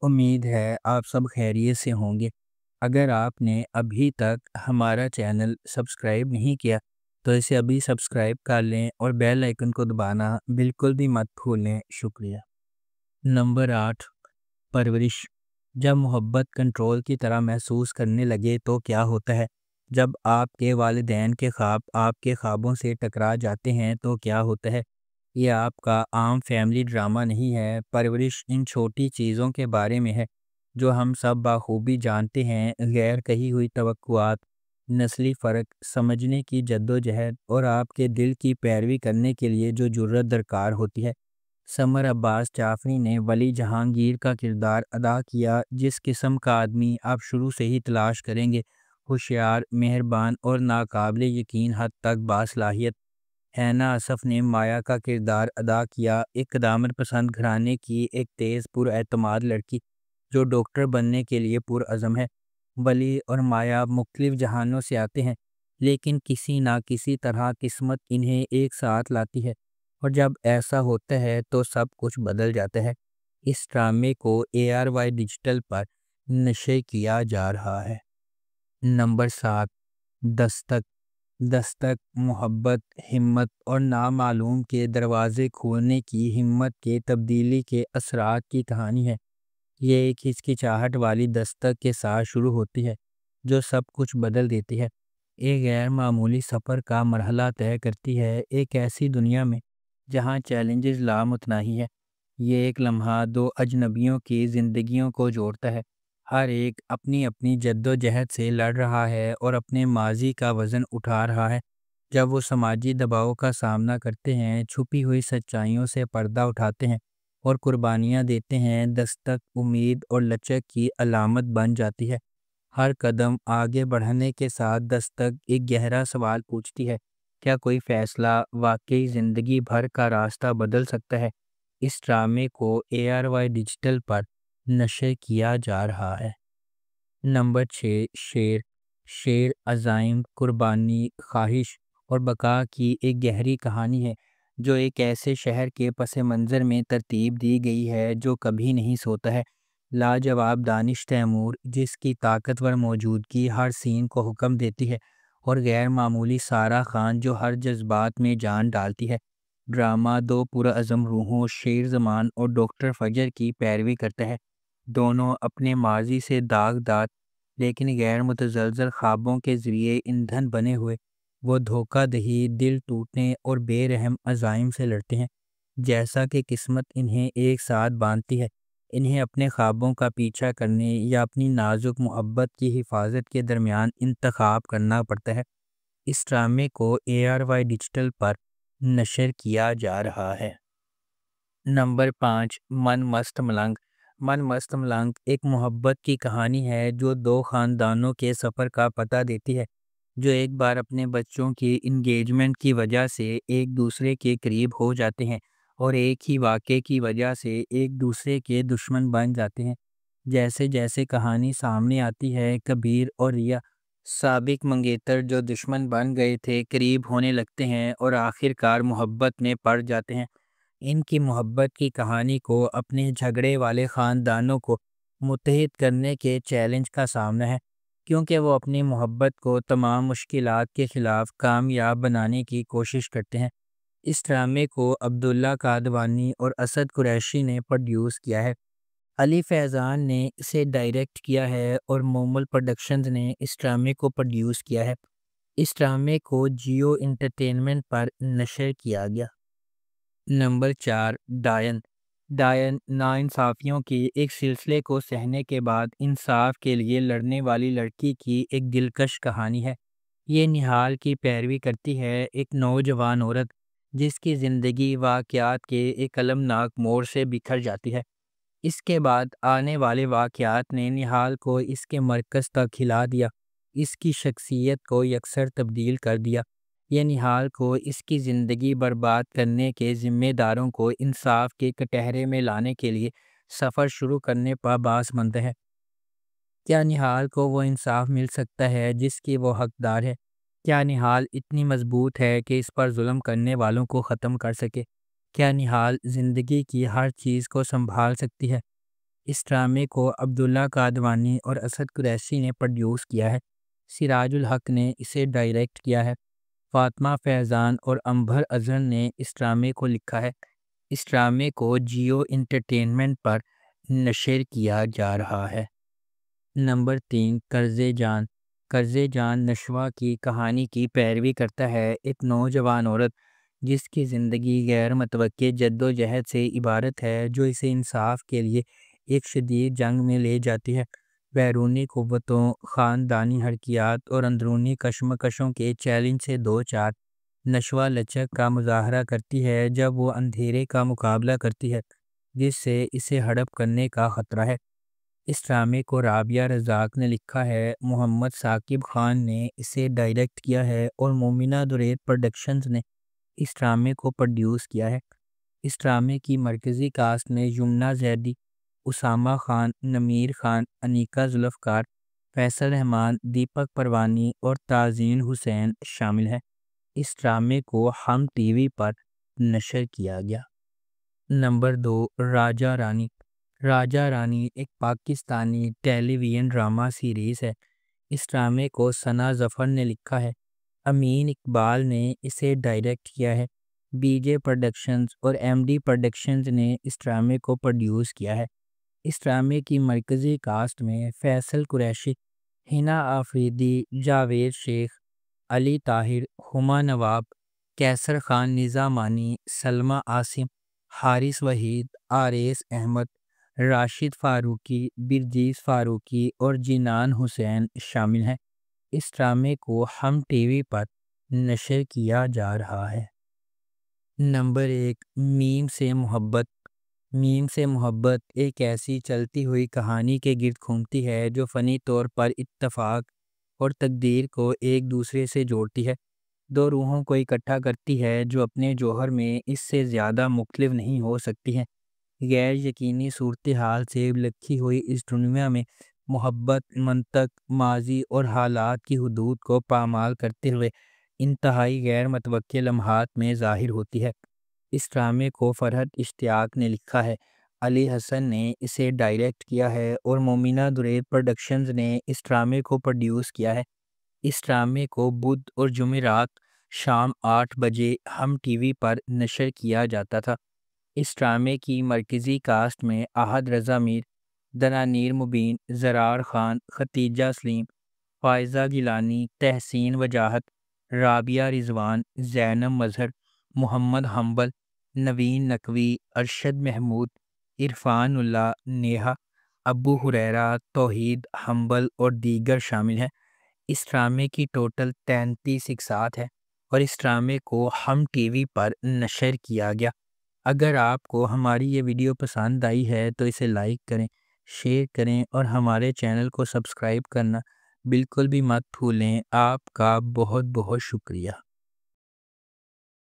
امید ہے آپ سب خیریت سے ہوں گے۔ اگر آپ نے ابھی تک ہمارا چینل سبسکرائب نہیں کیا تو اسے ابھی سبسکرائب کر لیں اور بیل آئکن کو دبانا بالکل بھی مت بھولیں۔ شکریہ۔ نمبر 8، پرورش۔ جب محبت کنٹرول کی طرح محسوس کرنے لگے تو کیا ہوتا ہے؟ جب آپ کے والدین کے خواب آپ کے خوابوں سے ٹکرا جاتے ہیں تو کیا ہوتا ہے؟ یہ آپ کا عام فیملی ڈرامہ نہیں ہے۔ پرورش ان چھوٹی چیزوں کے بارے میں ہے جو ہم سب بخوبی جانتے ہیں: غیر کہی ہوئی توقعات، نسلی فرق، سمجھنے کی جدوجہد اور آپ کے دل کی پیروی کرنے کے لیے جو جرأت درکار ہوتی ہے۔ سمر عباس جعفری نے ولی جہانگیر کا کردار ادا کیا۔ جس قسم کا آدمی آپ شروع سے ہی تلاش کریں گے، ہوشیار، مہربان اور ناقابل یقین حد تک باصلاحیت۔ حنا اسف نے مایا کا کردار ادا کیا، ایک قدامت پسند گھرانے کی ایک تیز پر اعتماد لڑکی جو ڈاکٹر بننے کے لیے پرعزم ہے۔ ولی اور مایا مختلف جہانوں سے آتے ہیں، لیکن کسی نہ کسی طرح قسمت انہیں ایک ساتھ لاتی ہے، اور جب ایسا ہوتا ہے تو سب کچھ بدل جاتا ہے۔ اس ڈرامے کو ARY ڈیجیٹل پر نشر کیا جا رہا ہے۔ نمبر 7، دستک۔ دستک محبت، ہمت اور نامعلوم کے دروازے کھولنے کی ہمت کے تبدیلی کے اثرات کی کہانی ہے۔ یہ ایک ہچکچاہٹ والی دستک کے ساتھ شروع ہوتی ہے جو سب کچھ بدل دیتی ہے۔ ایک غیر معمولی سفر کا مرحلہ طے کرتی ہے، ایک ایسی دنیا میں جہاں چیلنجز لامتناہی ہے۔ یہ ایک لمحہ دو اجنبیوں کی زندگیوں کو جوڑتا ہے۔ ہر ایک اپنی اپنی جدوجہد سے لڑ رہا ہے اور اپنے ماضی کا وزن اٹھا رہا ہے۔ جب وہ سماجی دباؤ کا سامنا کرتے ہیں، چھپی ہوئی سچائیوں سے پردہ اٹھاتے ہیں اور قربانیاں دیتے ہیں، دستک امید اور لچک کی علامت بن جاتی ہے۔ ہر قدم آگے بڑھنے کے ساتھ دستک ایک گہرا سوال پوچھتی ہے: کیا کوئی فیصلہ واقعی زندگی بھر کا راستہ بدل سکتا ہے؟ اس ڈرامے کو ARY ڈیجیٹل پر نشر کیا جا رہا ہے۔ نمبر 6، شیر۔ شیر عزائم، قربانی، خواہش اور بقا کی ایک گہری کہانی ہے جو ایک ایسے شہر کے پس منظر میں ترتیب دی گئی ہے جو کبھی نہیں سوتا ہے۔ لاجواب دانش تیمور، جس کی طاقتور موجودگی ہر سین کو حکم دیتی ہے، اور غیر معمولی سارہ خان جو ہر جذبات میں جان ڈالتی ہے۔ ڈرامہ دو پرعزم روحوں، شیر زمان اور ڈاکٹر فجر کی پیروی کرتا ہے۔ دونوں اپنے ماضی سے داغدار لیکن غیر متزلزل خوابوں کے ذریعے ایندھن بنے ہوئے، وہ دھوکہ دہی، دل ٹوٹنے اور بے رحم عزائم سے لڑتے ہیں۔ جیسا کہ قسمت انہیں ایک ساتھ باندھتی ہے، انہیں اپنے خوابوں کا پیچھا کرنے یا اپنی نازک محبت کی حفاظت کے درمیان انتخاب کرنا پڑتا ہے۔ اس ڈرامے کو ARY ڈیجیٹل پر نشر کیا جا رہا ہے۔ نمبر 5، من مست ملنگ۔ من مست ملنگ ایک محبت کی کہانی ہے جو دو خاندانوں کے سفر کا پتہ دیتی ہے جو ایک بار اپنے بچوں کی انگیجمنٹ کی وجہ سے ایک دوسرے کے قریب ہو جاتے ہیں اور ایک ہی واقعے کی وجہ سے ایک دوسرے کے دشمن بن جاتے ہیں۔ جیسے جیسے کہانی سامنے آتی ہے، کبیر اور ریا، سابق منگیتر جو دشمن بن گئے تھے، قریب ہونے لگتے ہیں اور آخر کار محبت میں پڑ جاتے ہیں۔ ان کی محبت کی کہانی کو اپنے جھگڑے والے خاندانوں کو متحد کرنے کے چیلنج کا سامنا ہے، کیونکہ وہ اپنی محبت کو تمام مشکلات کے خلاف کامیاب بنانے کی کوشش کرتے ہیں۔ اس ڈرامے کو عبداللہ قادوانی اور اسد قریشی نے پروڈیوس کیا ہے۔ علی فیضان نے اسے ڈائریکٹ کیا ہے اور مومل پروڈکشنز نے اس ڈرامے کو پروڈیوس کیا ہے۔ اس ڈرامے کو جیو انٹرٹینمنٹ پر نشر کیا گیا۔ نمبر 4، ڈائن۔ ڈائن ناانصافیوں کے ایک سلسلے کو سہنے کے بعد انصاف کے لیے لڑنے والی لڑکی کی ایک دلکش کہانی ہے۔ یہ نہال کی پیروی کرتی ہے، ایک نوجوان عورت جس کی زندگی واقعات کے ایک المناک موڑ سے بکھر جاتی ہے۔ اس کے بعد آنے والے واقعات نے نہال کو اس کے مرکز تک ہلا دیا، اس کی شخصیت کو یکسر تبدیل کر دیا۔ یہ نہال کو اس کی زندگی برباد کرنے کے ذمہ داروں کو انصاف کے کٹہرے میں لانے کے لیے سفر شروع کرنے پر باعث مند ہے۔ کیا نہال کو وہ انصاف مل سکتا ہے جس کی وہ حقدار ہے؟ کیا نہال اتنی مضبوط ہے کہ اس پر ظلم کرنے والوں کو ختم کر سکے؟ کیا نہال زندگی کی ہر چیز کو سنبھال سکتی ہے؟ اس ڈرامے کو عبداللہ قادوانی اور اسد قریشی نے پروڈیوس کیا ہے۔ سراج الحق نے اسے ڈائریکٹ کیا ہے۔ فاطمہ فیضان اور انبر اظہر نے اس ڈرامے کو لکھا ہے۔ اس ڈرامے کو جیو انٹرٹینمنٹ پر نشر کیا جا رہا ہے۔ نمبر 3، قرض جان۔ قرض جان نشوہ کی کہانی کی پیروی کرتا ہے۔ ایک نوجوان عورت جس کی زندگی غیر متوقع جدوجہد سے عبارت ہے، جو اسے انصاف کے لیے ایک شدید جنگ میں لے جاتی ہے۔ بیرونی قوتوں، خاندانی حرکیات اور اندرونی کشمکشوں کے چیلنج سے دو چار نشوہ لچک کا مظاہرہ کرتی ہے جب وہ اندھیرے کا مقابلہ کرتی ہے جس سے اسے ہڑپ کرنے کا خطرہ ہے۔ اس ڈرامے کو رابعہ رزاق نے لکھا ہے، محمد ثاقب خان نے اسے ڈائریکٹ کیا ہے اور مومنہ درید پروڈکشنز نے اس ڈرامے کو پروڈیوس کیا ہے۔ اس ڈرامے کی مرکزی کاسٹ میں یمنہ زیدی، اسامہ خان، نمیر خان، انیکا ذوالفقار، فیصل رحمان، دیپک پروانی اور تازین حسین شامل ہیں۔ اس ڈرامے کو ہم ٹی وی پر نشر کیا گیا۔ نمبر 2، راجہ رانی۔ راجہ رانی ایک پاکستانی ٹیلی ویژن ڈرامہ سیریز ہے۔ اس ڈرامے کو ثنا ظفر نے لکھا ہے۔ امین اقبال نے اسے ڈائریکٹ کیا ہے۔ بی جے پروڈکشنز اور ایم ڈی پروڈکشنز نے اس ڈرامے کو پروڈیوس کیا ہے۔ اس ڈرامے کی مرکزی کاسٹ میں فیصل قریشی، ہنا آفریدی، جاوید شیخ، علی طاہر، ہما نواب، کیسر خان نظامانی، سلمیٰ عاصم، حارث وحید، آریز احمد، راشد فاروقی، برجیس فاروقی اور جینان حسین شامل ہیں۔ اس ڈرامے کو ہم ٹی وی پر نشر کیا جا رہا ہے۔ نمبر 1، میم سے محبت۔ میم سے محبت ایک ایسی چلتی ہوئی کہانی کے گرد گھومتی ہے جو فنی طور پر اتفاق اور تقدیر کو ایک دوسرے سے جوڑتی ہے۔ دو روحوں کو اکٹھا کرتی ہے جو اپنے جوہر میں اس سے زیادہ مختلف نہیں ہو سکتی ہیں۔ غیر یقینی صورتحال سے لکھی ہوئی اس دنیا میں محبت منطق، ماضی اور حالات کی حدود کو پامال کرتے ہوئے انتہائی غیر متوقع لمحات میں ظاہر ہوتی ہے۔ اس ڈرامے کو فرحت اشتیاق نے لکھا ہے، علی حسن نے اسے ڈائریکٹ کیا ہے اور مومنہ درید پروڈکشنز نے اس ڈرامے کو پروڈیوس کیا ہے۔ اس ڈرامے کو بدھ اور جمعرات شام 8 بجے ہم ٹی وی پر نشر کیا جاتا تھا۔ اس ڈرامے کی مرکزی کاسٹ میں احد رضا میر، دنانیر مبین، زرار خان، ختیجہ سلیم، فائزہ گیلانی، تحسین وجاہت، رابعہ رضوان، زینب مظہر، محمد حنبل، نوین نقوی، ارشد محمود، عرفان اللہ، نیہا، ابو ہریرہ، توحید حنبل اور دیگر شامل ہیں۔ اس ڈرامے کی ٹوٹل 33 اقساط ہے اور اس ڈرامے کو ہم ٹی وی پر نشر کیا گیا۔ اگر آپ کو ہماری یہ ویڈیو پسند آئی ہے تو اسے لائک کریں، شیئر کریں اور ہمارے چینل کو سبسکرائب کرنا بالکل بھی مت بھولیں۔ آپ کا بہت بہت شکریہ۔